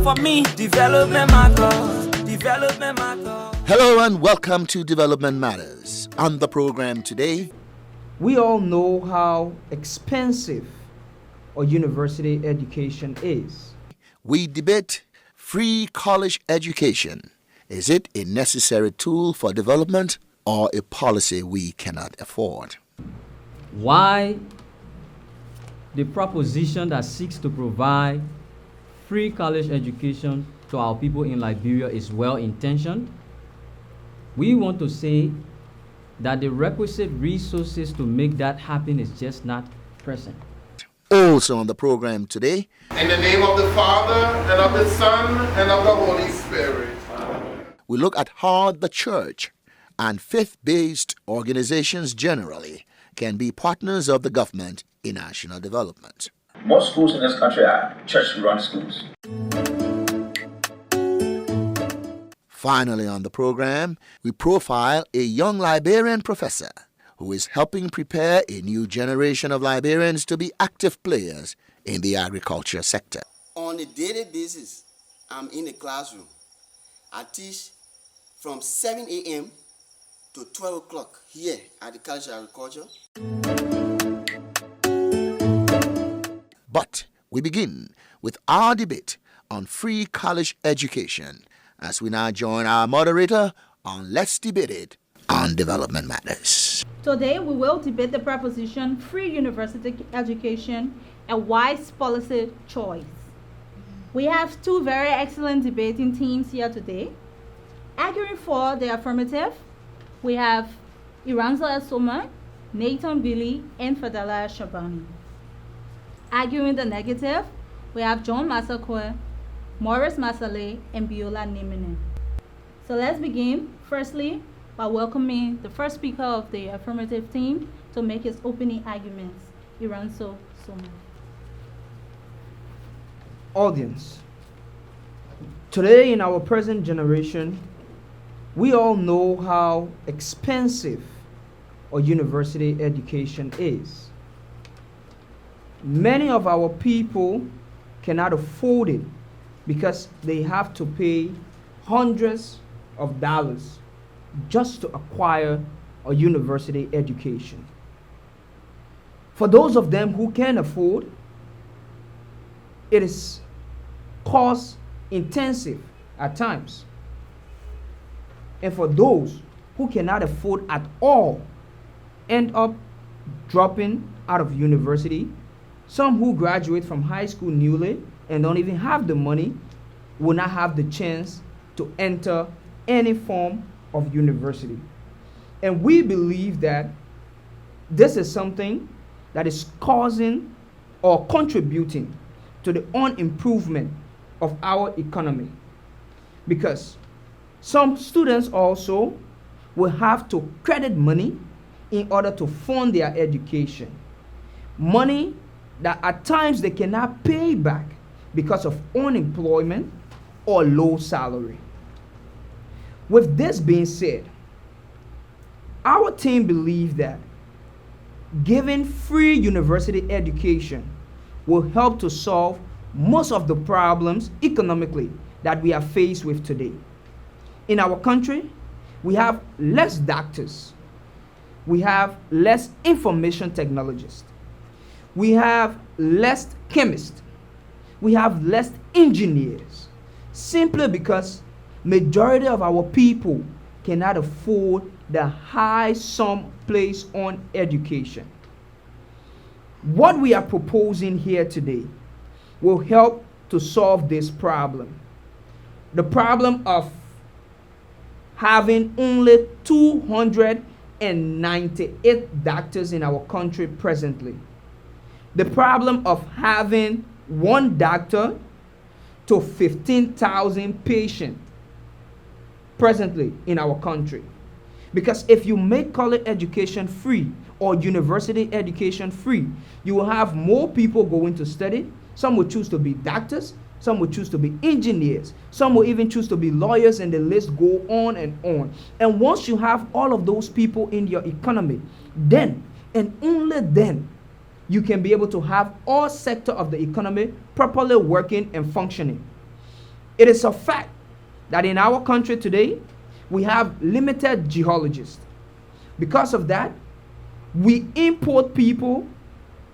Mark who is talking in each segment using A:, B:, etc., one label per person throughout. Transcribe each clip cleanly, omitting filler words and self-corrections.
A: for me, development matter, development matter.
B: Hello and welcome to Development Matters. On the program today,
C: we all know how expensive a university education is.
B: we debate free college education. Is it a necessary tool for development or a policy we cannot afford?
D: Why the proposition that seeks to provide free college education to our people in Liberia is well-intentioned. We want to say that the requisite resources to make that happen is just not present.
B: Also on the program today,
E: in the name of the Father, and of the Son, and of the Holy Spirit.
B: we look at how the church and faith-based organizations generally can be partners of the government in national development.
F: Most schools in this country are church-run schools.
B: Finally on the program, we profile a young Liberian professor who is helping prepare a new generation of Liberians to be active players in the agriculture sector.
G: On a daily basis, I'm in the classroom. I teach from 7 a.m. to 12 o'clock here at the College of Agriculture.
B: But we begin with our debate on free college education as we now join our moderator on Let's Debate It on Development Matters.
H: Today, we will debate the proposition free university education, a wise policy choice. We have two very excellent debating teams here today. Arguing for the affirmative, we have Iranzo Esoma, Nathan Billy, and Fadala Shabani. Arguing the negative, we have John Masakwe, Maurice Masale, and Biola Nemene. So let's begin, firstly, by welcoming the first speaker of the affirmative team to make his opening arguments, Iranzo Soma.
C: Audience, today in our present generation, we all know how expensive a university education is. Many of our people cannot afford it because they have to pay hundreds of dollars just to acquire a university education. For those of them who can afford, it is cost intensive at times. And for those who cannot afford at all, end up dropping out of university. Some who graduate from high school newly and don't even have the money will not have the chance to enter any form of university. And we believe that this is something that is causing or contributing to the unimprovement of our economy. Because some students also will have to credit money in order to fund their education. Money that at times they cannot pay back because of unemployment or low salary. With this being said, our team believes that giving free university education will help to solve most of the problems economically that we are faced with today. In our country, we have less doctors. We have less information technologists. We have less chemists. We have less engineers, simply because majority of our people cannot afford the high sum placed on education. What we are proposing here today will help to solve this problem. The problem of having only 298 doctors in our country presently. The problem of having one doctor to 15,000 patients presently in our country. Because if you make college education free or university education free, you will have more people going to study. Some will choose to be doctors, some will choose to be engineers, some will even choose to be lawyers, and the list go on and on. And once you have all of those people in your economy, then and only then you can be able to have all sector of the economy properly working and functioning. It is a fact that in our country today, we have limited geologists. Because of that, we import people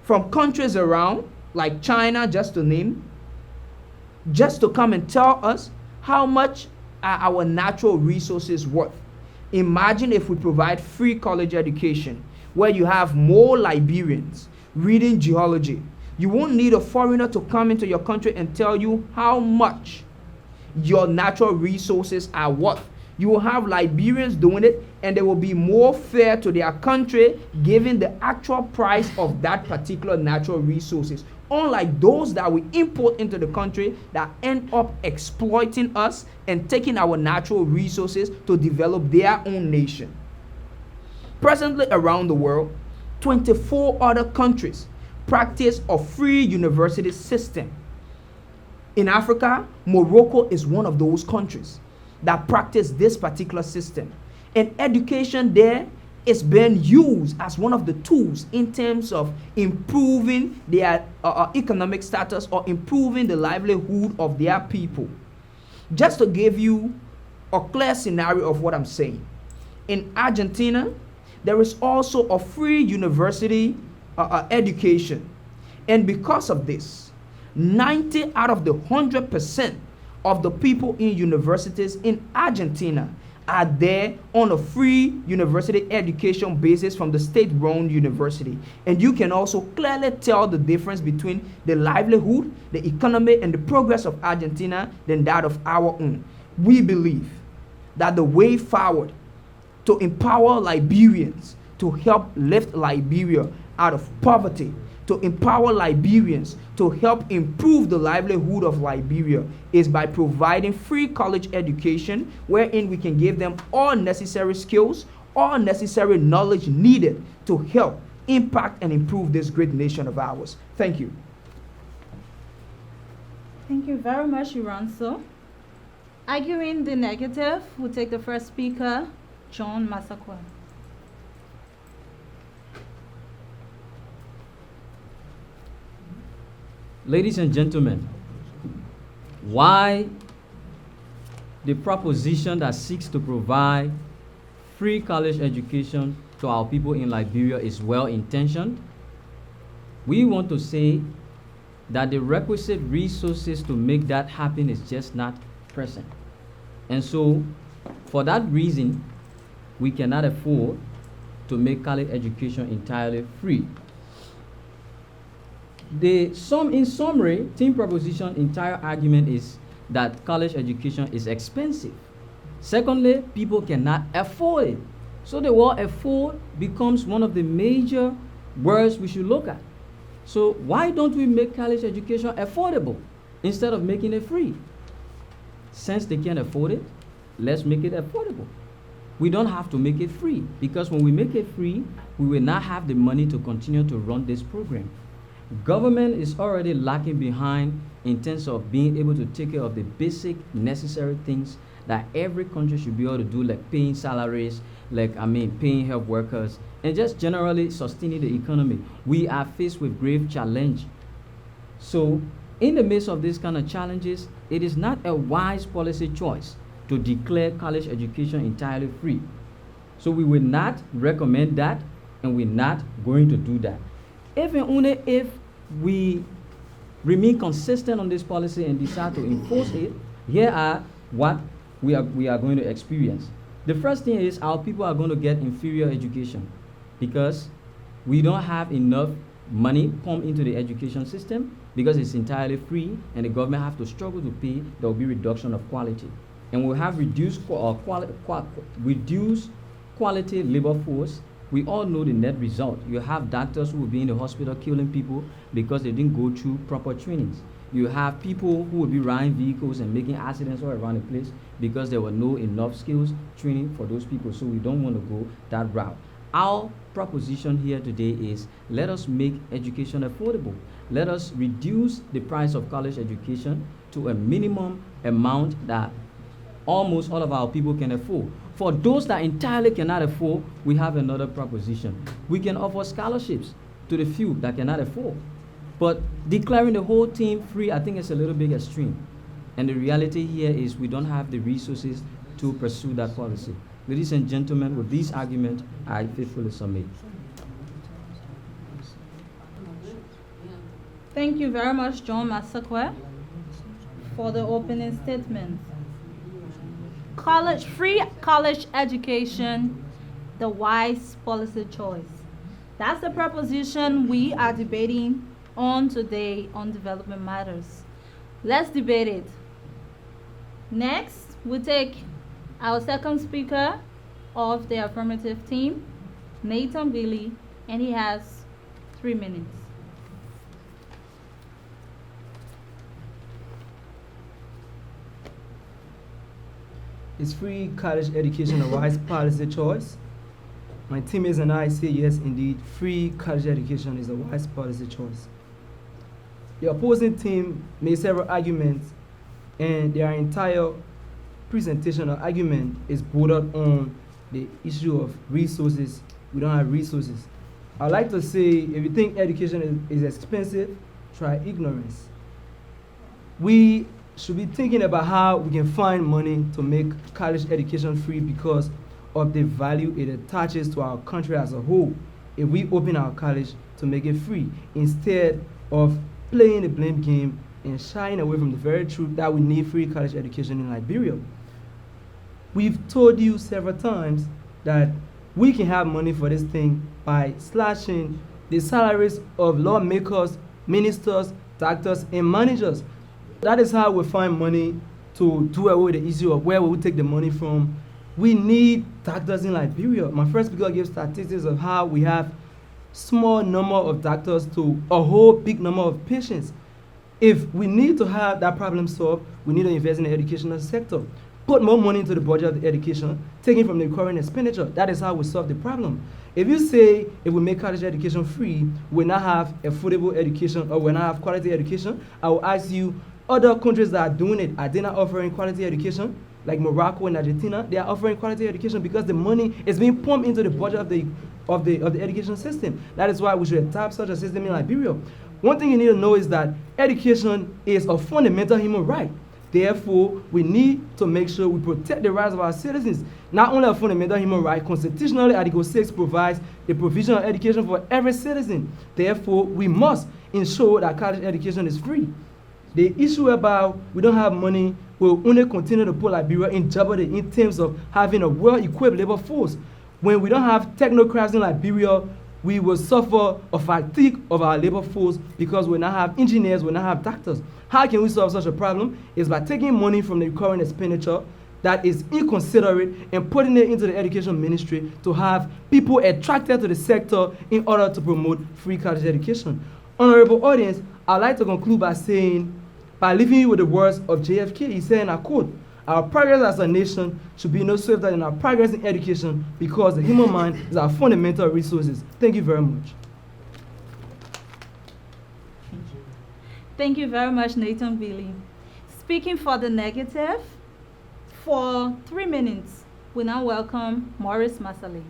C: from countries around, like China, just to name, just to come and tell us how much are our natural resources worth. Imagine if we provide free college education where you have more Liberians reading geology. You won't need a foreigner to come into your country and tell you how much your natural resources are worth. You will have Liberians doing it, and they will be more fair to their country given the actual price of that particular natural resources. Unlike those that we import into the country that end up exploiting us and taking our natural resources to develop their own nation. Presently around the world, 24 other countries practice a free university system. In Africa, Morocco is one of those countries that practice this particular system. And education there is being used as one of the tools in terms of improving their economic status or improving the livelihood of their people. Just to give you a clear scenario of what I'm saying, in Argentina, there is also a free university education. And because of this, 90 out of the 100% of the people in universities in Argentina are there on a free university education basis from the state-run university. And you can also clearly tell the difference between the livelihood, the economy, and the progress of Argentina than that of our own. We believe that the way forward to empower Liberians, to help lift Liberia out of poverty, to empower Liberians, to help improve the livelihood of Liberia, is by providing free college education wherein we can give them all necessary skills, all necessary knowledge needed to help impact and improve this great nation of ours. Thank you.
H: Thank you very much, Uranso. Arguing the negative, we'll take the first speaker, John Masakwa.
D: Ladies and gentlemen, why the proposition that seeks to provide free college education to our people in Liberia is well-intentioned, we want to say that the requisite resources to make that happen is just not present. And so, for that reason, we cannot afford to make college education entirely free. In summary, Team Proposition's entire argument is that college education is expensive. Secondly, people cannot afford it. So the word afford becomes one of the major words we should look at. So why don't we make college education affordable instead of making it free? Since they can't afford it, let's make it affordable. We don't have to make it free, because when we make it free, we will not have the money to continue to run this program. Government is already lacking behind in terms of being able to take care of the basic necessary things that every country should be able to do, like paying salaries, paying health workers, and just generally sustaining the economy. We are faced with grave challenge. So in the midst of these kind of challenges, it is not a wise policy choice to declare college education entirely free. So we will not recommend that, and we're not going to do that. Even only if we remain consistent on this policy and decide to enforce it, here are what we are going to experience. The first thing is our people are going to get inferior education because we don't have enough money pumped into the education system because it's entirely free and the government have to struggle to pay. There will be reduction of quality. And we'll have reduced quality labor force. We all know the net result. You have doctors who will be in the hospital killing people because they didn't go through proper trainings. You have people who will be riding vehicles and making accidents all around the place because there were no enough skills training for those people. So we don't want to go that route. Our proposition here today is, let us make education affordable. Let us reduce the price of college education to a minimum amount that almost all of our people can afford. For those that entirely cannot afford, we have another proposition. We can offer scholarships to the few that cannot afford. But declaring the whole team free, I think it's a little bit extreme. And the reality here is we don't have the resources to pursue that policy. Ladies and gentlemen, with these arguments, I faithfully submit.
H: Thank you very much, John Masakwe, for the opening statement. Free college education, the wise policy choice. That's the proposition we are debating on today on Development Matters. Let's debate it. Next, we take our second speaker of the affirmative team, Nathan Billy, and he has 3 minutes.
C: Is free college education a wise policy choice? My teammates and I say yes, indeed, free college education is a wise policy choice. The opposing team made several arguments, and their entire presentation or argument is bordered on the issue of resources. We don't have resources. I'd like to say, if you think education is expensive, try ignorance. We should be thinking about how we can find money to make college education free because of the value it attaches to our country as a whole if we open our college to make it free, instead of playing the blame game and shying away from the very truth that we need free college education in Liberia. We've told you several times that we can have money for this thing by slashing the salaries of lawmakers, ministers, doctors, and managers. That is how we find money to do away with the issue of where we will take the money from. We need doctors in Liberia. My first speaker gave statistics of how we have small number of doctors to a whole big number of patients. If we need to have that problem solved, we need to invest in the educational sector. Put more money into the budget of the education, taking from the recurring expenditure. That is how we solve the problem. If you say if we make college education free, we not have affordable education or we not have quality education, I will ask you, other countries that are doing it, are they not offering quality education? Like Morocco and Argentina, they are offering quality education because the money is being pumped into the budget of the education system. That is why we should adopt such a system in Liberia. One thing you need to know is that education is a fundamental human right. Therefore, we need to make sure we protect the rights of our citizens. Not only a fundamental human right, constitutionally, Article 6 provides the provision of education for every citizen. Therefore, we must ensure that college education is free. The issue about we don't have money will only continue to put Liberia in jeopardy in terms of having a well-equipped labor force. When we don't have technocrats in Liberia, we will suffer a fatigue of our labor force because we not have engineers, we not have doctors. How can we solve such a problem? Is by taking money from the current expenditure that is inconsiderate and putting it into the education ministry to have people attracted to the sector in order to promote free college education. Honorable audience, I'd like to conclude by leaving you with the words of JFK. He said, and I quote, "Our progress as a nation should be no swifter than our progress in education because the human mind is our fundamental resources." Thank you very much.
H: Thank you very much, Nathan Billy. Speaking for the negative, for 3 minutes, we now welcome Maurice Masale.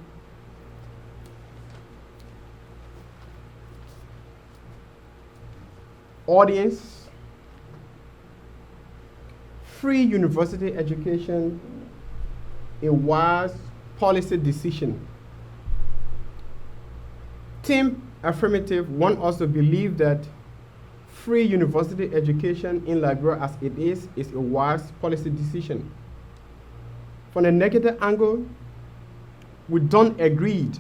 I: Audience, free university education, a wise policy decision. Team Affirmative want us to believe that free university education in Liberia as it is a wise policy decision. From the negative angle, we don't agree,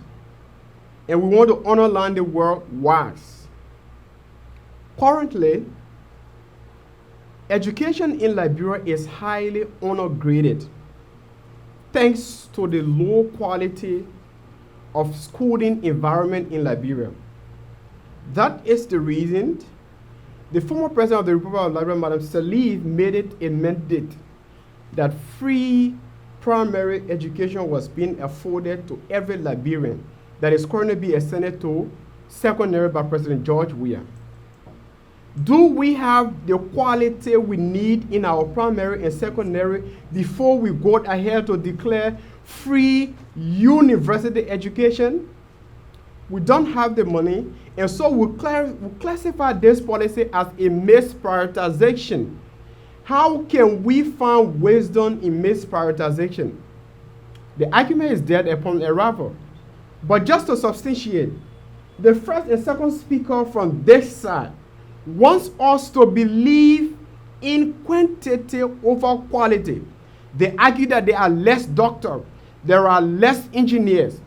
I: and we want to underline the word wise. Currently, education in Liberia is highly undergraded thanks to the low quality of schooling environment in Liberia. That is the reason the former president of the Republic of Liberia, Madam Salif, made it a mandate that free primary education was being afforded to every Liberian that is currently being extended to secondary by President George Weah. Do we have the quality we need in our primary and secondary before we go ahead to declare free university education? We don't have the money, and so we classify this policy as a misprioritization. How can we find wisdom in misprioritization? The argument is dead upon arrival. But just to substantiate, the first and second speaker from this side wants us to believe in quantity over quality. They argue that there are less doctors, there are less engineers.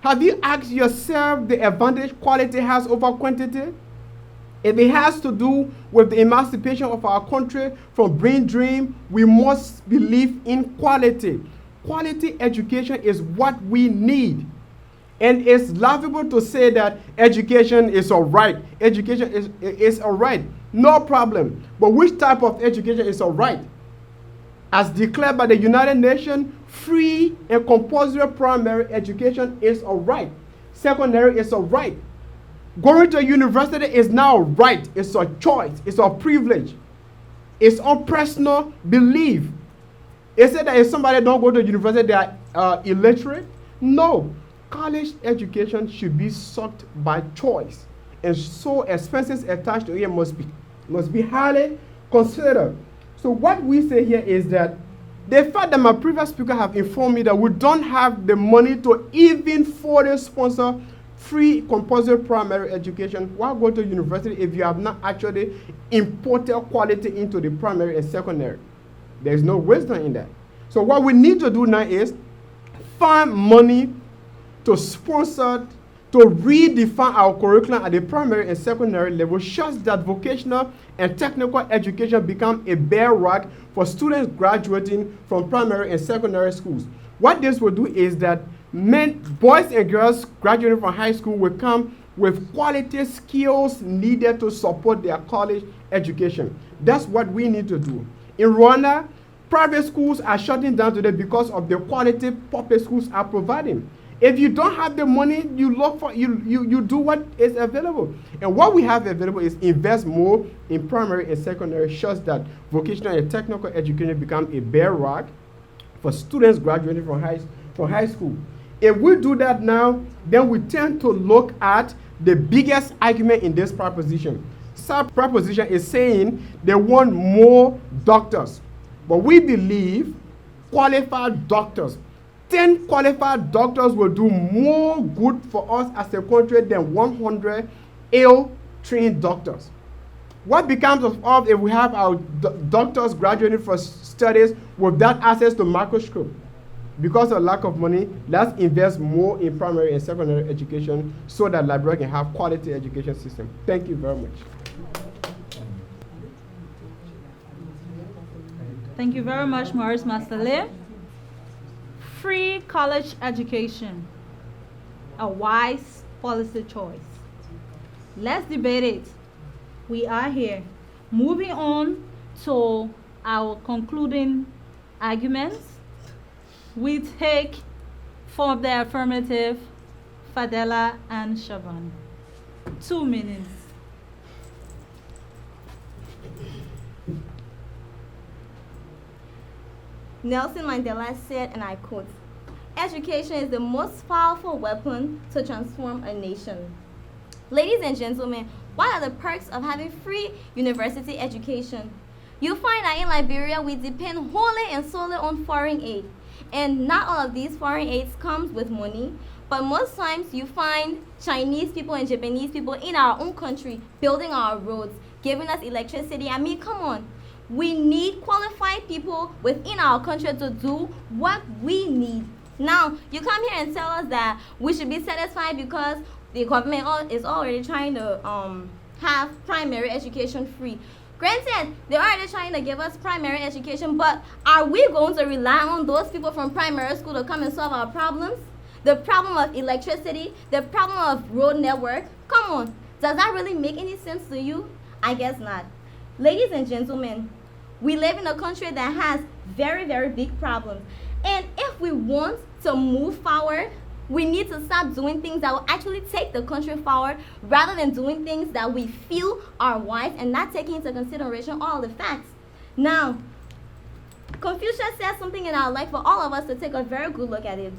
I: Have you asked yourself the advantage quality has over quantity? If it has to do with the emancipation of our country from brain drain, we must believe in quality. Quality education is what we need. And it's laughable to say that education is all right. Education is all right. No problem. But which type of education is all right? As declared by the United Nations, free and compulsory primary education is all right. Secondary is all right. Going to university is now right. It's a choice. It's a privilege. It's on personal belief. Is it that if somebody don't go to university, they are illiterate? No. College education should be sought by choice. And so expenses attached to it must be highly considered. So what we say here is that the fact that my previous speaker have informed me that we don't have the money to even further sponsor free compulsory primary education, why go to university if you have not actually imported quality into the primary and secondary? There's no wisdom in that. So what we need to do now is find money to sponsor, to redefine our curriculum at the primary and secondary level, such that vocational and technical education become a bedrock for students graduating from primary and secondary schools. What this will do is that boys and girls graduating from high school will come with quality skills needed to support their college education. That's what we need to do. In Rwanda, private schools are shutting down today because of the quality public schools are providing. If you don't have the money, you look for you do what is available. And what we have available is invest more in primary and secondary, such that vocational and technical education become a bedrock for students graduating from high school. If we do that now, then we tend to look at the biggest argument in this proposition. Some proposition is saying they want more doctors. But we believe qualified doctors, 10 qualified doctors will do more good for us as a country than 100 ill-trained doctors. What becomes of us if we have our doctors graduating from studies without access to microscope? Because of lack of money, let's invest more in primary and secondary education so that Liberia can have quality education system. Thank you very much.
H: Thank you very much, Maurice Masale. Free college education, a wise policy choice. Let's debate it. We are here. Moving on to our concluding arguments, we take for the affirmative Fadela and Shaban. 2 minutes.
J: Nelson Mandela said, and I quote, "Education is the most powerful weapon to transform a nation." Ladies and gentlemen, what are the perks of having free university education? You'll find that in Liberia, we depend wholly and solely on foreign aid. And not all of these foreign aids comes with money, but most times you find Chinese people and Japanese people in our own country building our roads, giving us electricity. I mean, come on. We need qualified people within our country to do what we need. Now, you come here and tell us that we should be satisfied because the government is already trying to have primary education free. Granted, they're already trying to give us primary education, but are we going to rely on those people from primary school to come and solve our problems? The problem of electricity, the problem of road network, come on. Does that really make any sense to you? I guess not. Ladies and gentlemen, we live in a country that has very, very big problems. And if we want to move forward, we need to stop doing things that will actually take the country forward rather than doing things that we feel are wise and not taking into consideration all the facts. Now, Confucius says something in our life for all of us to take a very good look at it.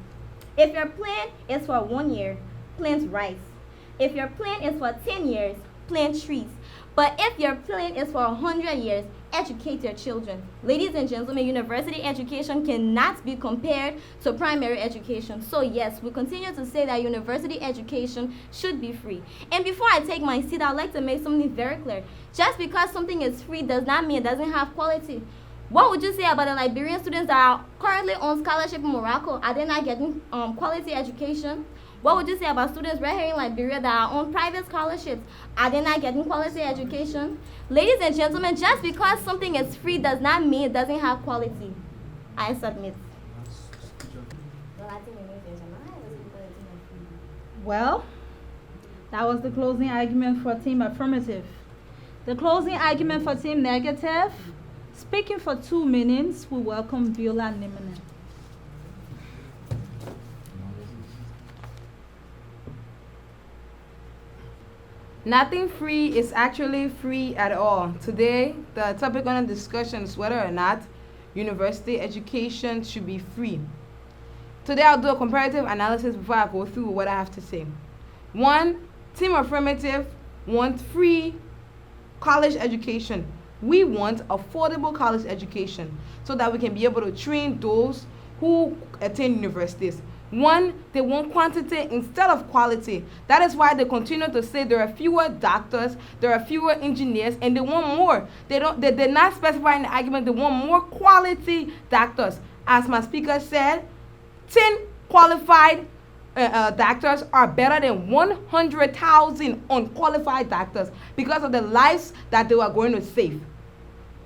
J: If your plan is for 1 year, plant rice. If your plan is for 10 years, plant trees. But if your plan is for 100 years, educate their children. Ladies and gentlemen, university education cannot be compared to primary education. So yes, we continue to say that university education should be free. And before I take my seat, I'd like to make something very clear. Just because something is free does not mean it doesn't have quality. What would you say about the Liberian students that are currently on scholarship in Morocco? Are they not getting quality education? What would you say about students right here in Liberia that are on private scholarships? Are they not getting quality education? Ladies and gentlemen, just because something is free does not mean it doesn't have quality. I submit.
H: Well, that was the closing argument for Team Affirmative. The closing argument for Team Negative, speaking for 2 minutes, we welcome Viola Nimene.
C: Nothing free is actually free at all. Today, the topic under discussion is whether or not university education should be free. Today, I'll do a comparative analysis before I go through what I have to say. 1, Team Affirmative wants free college education. We want affordable college education so that we can be able to train those who attend universities. 1, they want quantity instead of quality. That is why they continue to say there are fewer doctors, there are fewer engineers, and they want more. They did not specify in the argument they want more quality doctors. As my speaker said, 10 qualified doctors are better than 100,000 unqualified doctors because of the lives that they are going to save.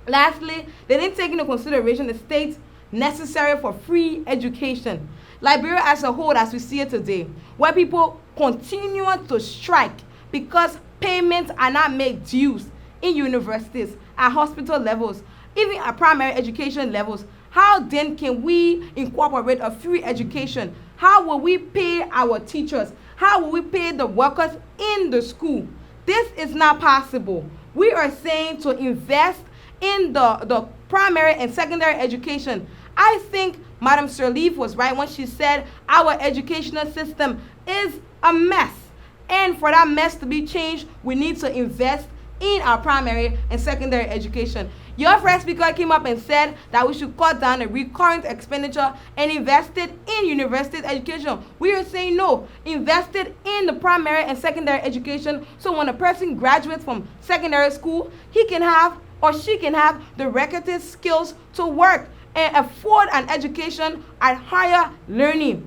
C: Lastly, they didn't take into consideration the states necessary for free education. Liberia as a whole, as we see it today, where people continue to strike because payments are not made dues in universities, at hospital levels, even at primary education levels. How then can we incorporate a free education? How will we pay our teachers? How will we pay the workers in the school? This is not possible. We are saying to invest in the primary and secondary education. I think Madam Sirleaf was right when she said our educational system is a mess. And for that mess to be changed, we need to invest in our primary and secondary education. Your first speaker came up and said that we should cut down the recurrent expenditure and invest it in university education. We are saying no, invest it in the primary and secondary education so when a person graduates from secondary school, he can have or she can have the requisite skills to work and afford an education at higher learning.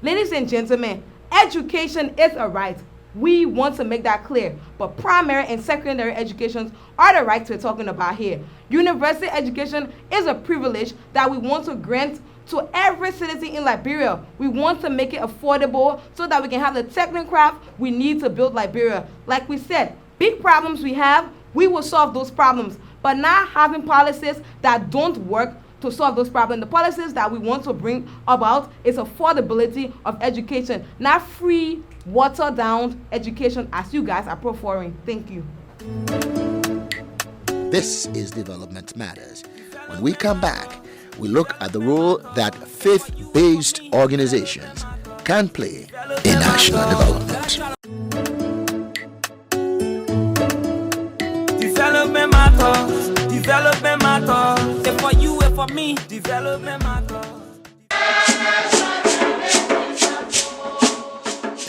C: Ladies and gentlemen, education is a right. We want to make that clear. But primary and secondary educations are the rights we're talking about here. University education is a privilege that we want to grant to every citizen in Liberia. We want to make it affordable so that we can have the technocraft we need to build Liberia. Like we said, big problems we have, we will solve those problems. But not having policies that don't work to solve those problems. The policies that we want to bring about is affordability of education, not free, watered down education as you guys are preferring. Thank you.
B: This is Development Matters. When we come back, we look at the role that faith-based organizations can play in national development.
A: Development matters, development matters. If for you, if for me, development matters.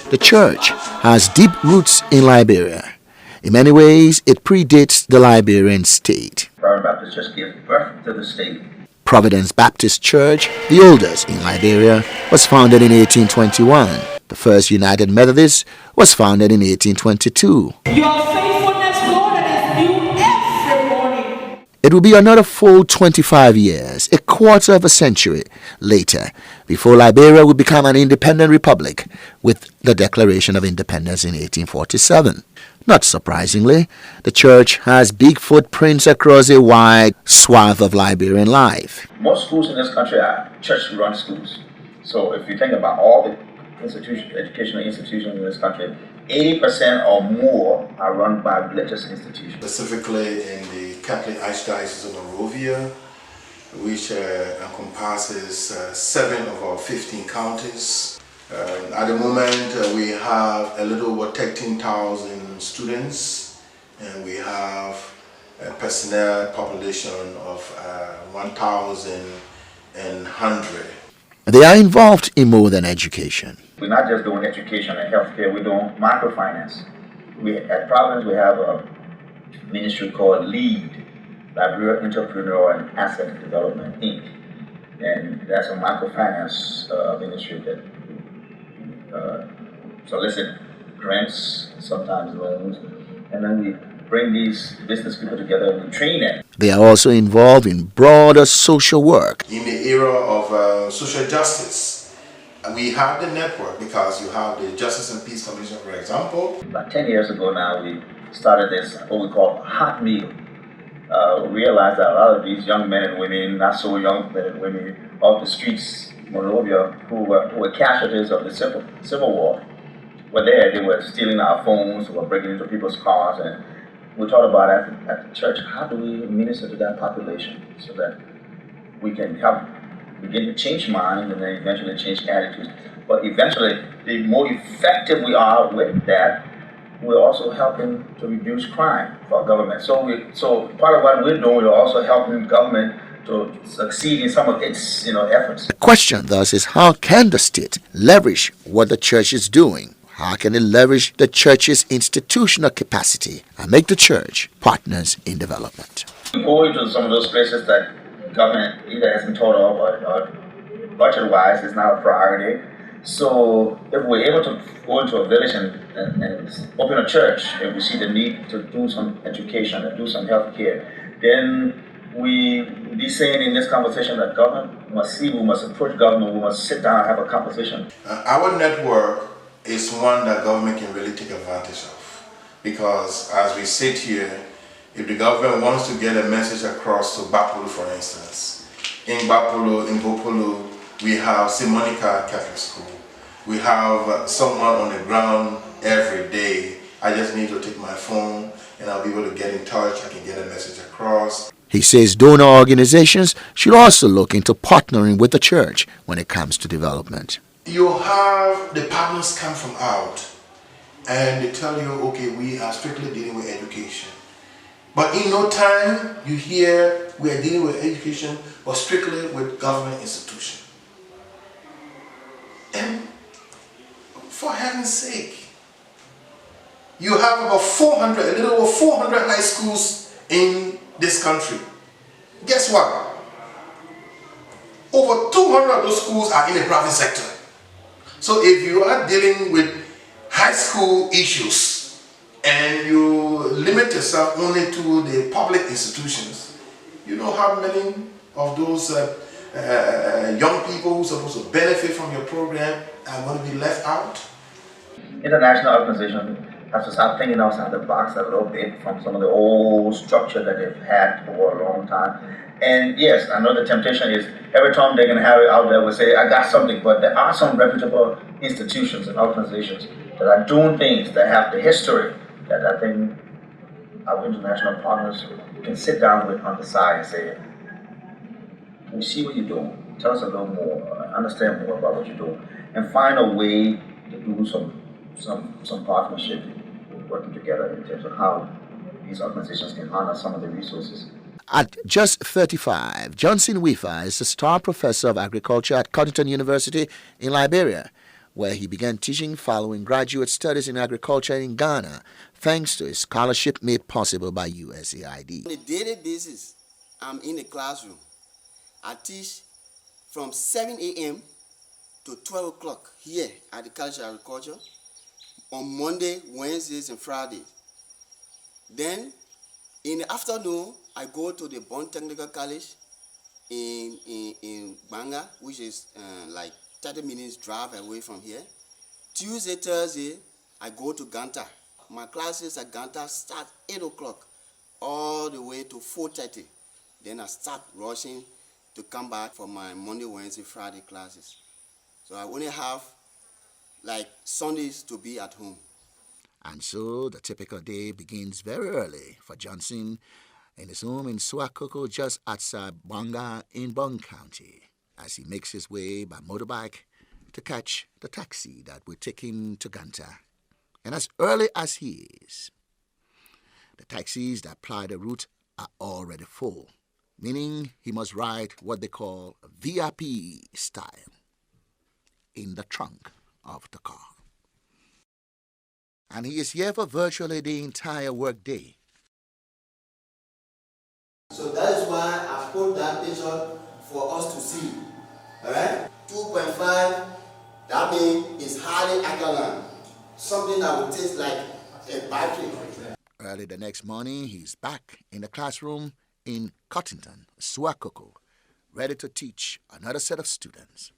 B: The church has deep roots in Liberia. In many ways, it predates the Liberian state.
F: Providence Baptist Church gave birth to the state.
B: Providence Baptist Church, the oldest in Liberia, was founded in 1821. The First United Methodist was founded in 1822.
A: Your faithfulness, Lord, is new every morning.
B: It will be another full 25 years, a quarter of a century later, before Liberia will become an independent republic with the Declaration of Independence in 1847. Not surprisingly, the church has big footprints across a wide swath of Liberian life.
F: Most schools in this country are church-run schools. So if you think about all the educational institutions in this country, 80% or more are run by religious institutions.
E: Specifically in the Catholic Archdiocese of Monrovia, which encompasses 7 of our 15 counties. At the moment, we have a little over 13,000 students, and we have personnel population of 1,100.
B: They are involved in more than education.
F: We're not just doing education and healthcare, we're doing microfinance. At Providence, we have a ministry called LEAD, Liberia Entrepreneur and Asset Development, Inc. And that's a microfinance ministry that solicit grants, sometimes loans, and then we bring these business people together and we train them.
B: They are also involved in broader social work.
E: In the era of social justice, we have the network because you have the Justice and Peace Commission, for example.
F: About 10 years ago now, we started this, what we call hot meal. We realized that a lot of these young men and women, not so young men and women, off the streets in Monrovia, who were casualties of the Civil War, were there. They were stealing our phones, they were breaking into people's cars, and we thought about at the church, how do we minister to that population so that we can help begin to change minds and then eventually change attitudes. But eventually, the more effective we are with that, we're also helping to reduce crime for government. So part of what we're doing, we're also helping government to succeed in some of its efforts.
B: The question thus is, how can the state leverage what the church is doing? How can it leverage the church's institutional capacity and make the church partners in development?
F: We go into some of those places that government either hasn't thought of or budget-wise is not a priority. So if we're able to go into a village and open a church, and we see the need to do some education and do some health care, then we be saying in this conversation that government must see, we must approach government, we must sit down and have a conversation.
E: Our network is one that government can really take advantage of, because as we sit here, if the government wants to get a message across to Bapulu, for instance, in Bapulu, in Bopulu, we have Simonica Catholic School. We have someone on the ground every day. I just need to take my phone and I'll be able to get in touch. I can get a message across.
B: He says donor organizations should also look into partnering with the church when it comes to development.
E: You have the partners come from out and they tell you, okay, we are strictly dealing with education. But in no time, you hear we are dealing with education, but strictly with government institutions. And for heaven's sake, you have about 400, a little over 400 high schools in this country. Guess what? Over 200 of those schools are in the private sector. So if you are dealing with high school issues and you limit yourself only to the public institutions, you know how many of those young people who are supposed to benefit from your program are going to be left out?
F: International organizations have to start thinking outside the box a little bit from some of the old structure that they've had for a long time. And yes, I know the temptation is every time they can have it out there, we say, I got something, but there are some reputable institutions and organizations that are doing things that have the history that I think our international partners can sit down with on the side and say, we see what you're doing, tell us a little more, understand more about what you're doing, and find a way to do some partnership, working together in terms of how these organizations can harness some of the resources.
B: At just 35, Johnson Wifa is a star professor of agriculture at Cottington University in Liberia, where he began teaching following graduate studies in agriculture in Ghana, thanks to a scholarship made possible by USAID.
G: On a daily basis, I'm in the classroom. I teach from 7 a.m. to 12 o'clock here at the College of Agriculture on Monday, Wednesdays, and Fridays. Then in the afternoon, I go to the Bond Technical College in Banga, which is like 30 minutes drive away from here. Tuesday, Thursday, I go to Ganta. My classes at Ganta start 8 o'clock all the way to 4:30. Then I start rushing to come back for my Monday, Wednesday, Friday classes. So I only have like Sundays to be at home.
B: And so the typical day begins very early for Johnson in his home in Swakoko, just outside Banga in Bong County, as he makes his way by motorbike to catch the taxi that will take him to Ganta. And as early as he is, the taxis that ply the route are already full, meaning he must ride what they call VIP style in the trunk of the car. And he is here for virtually the entire workday.
G: So that is why I put that picture for us to see. Alright? 2.5, that means it's highly alkaline. Something that would taste like a battery.
B: Early the next morning, he's back in the classroom in Cottington, Suakoko, ready to teach another set of students.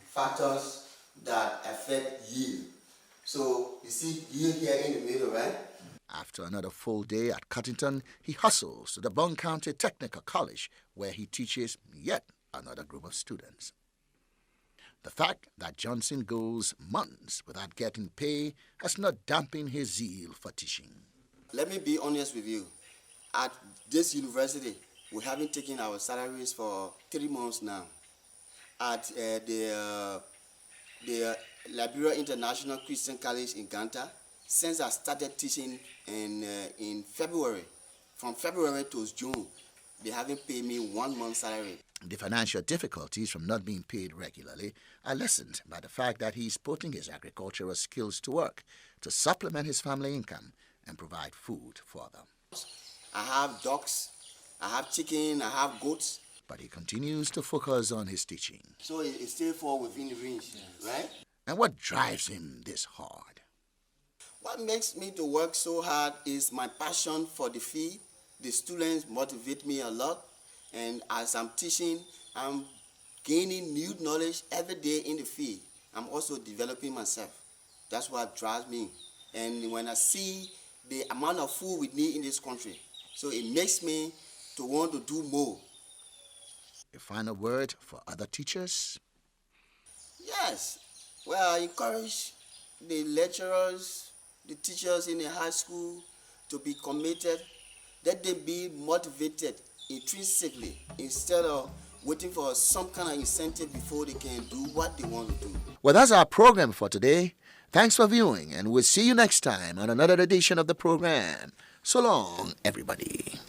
G: Factors that affect yield. So you see yield here in the middle, right?
B: After another full day at Cottington, he hustles to the Blount County Technical College, where he teaches yet another group of students. The fact that Johnson goes months without getting pay has not dampened his zeal for teaching.
G: Let me be honest with you. At this university, we haven't taken our salaries for 3 months now. At the Liberia International Christian College in Ganta, since I started teaching in February, from February to June, they haven't paid me 1 month's salary.
B: The financial difficulties from not being paid regularly are lessened by the fact that he's putting his agricultural skills to work to supplement his family income and provide food for them.
G: I have ducks, I have chicken, I have goats.
B: But he continues to focus on his teaching.
G: So it still falls within the range, right?
B: And what drives him this hard?
G: What makes me to work so hard is my passion for the field. The students motivate me a lot. And as I'm teaching, I'm gaining new knowledge every day in the field. I'm also developing myself. That's what drives me. And when I see the amount of food we need in this country, so it makes me to want to do more.
B: A final word for other teachers?
G: Yes. Well, I encourage the lecturers, the teachers in the high school to be committed. Let them be motivated intrinsically instead of waiting for some kind of incentive before they can do what they want to do.
B: Well, that's our program for today. Thanks for viewing, and we'll see you next time on another edition of the program. So long, everybody.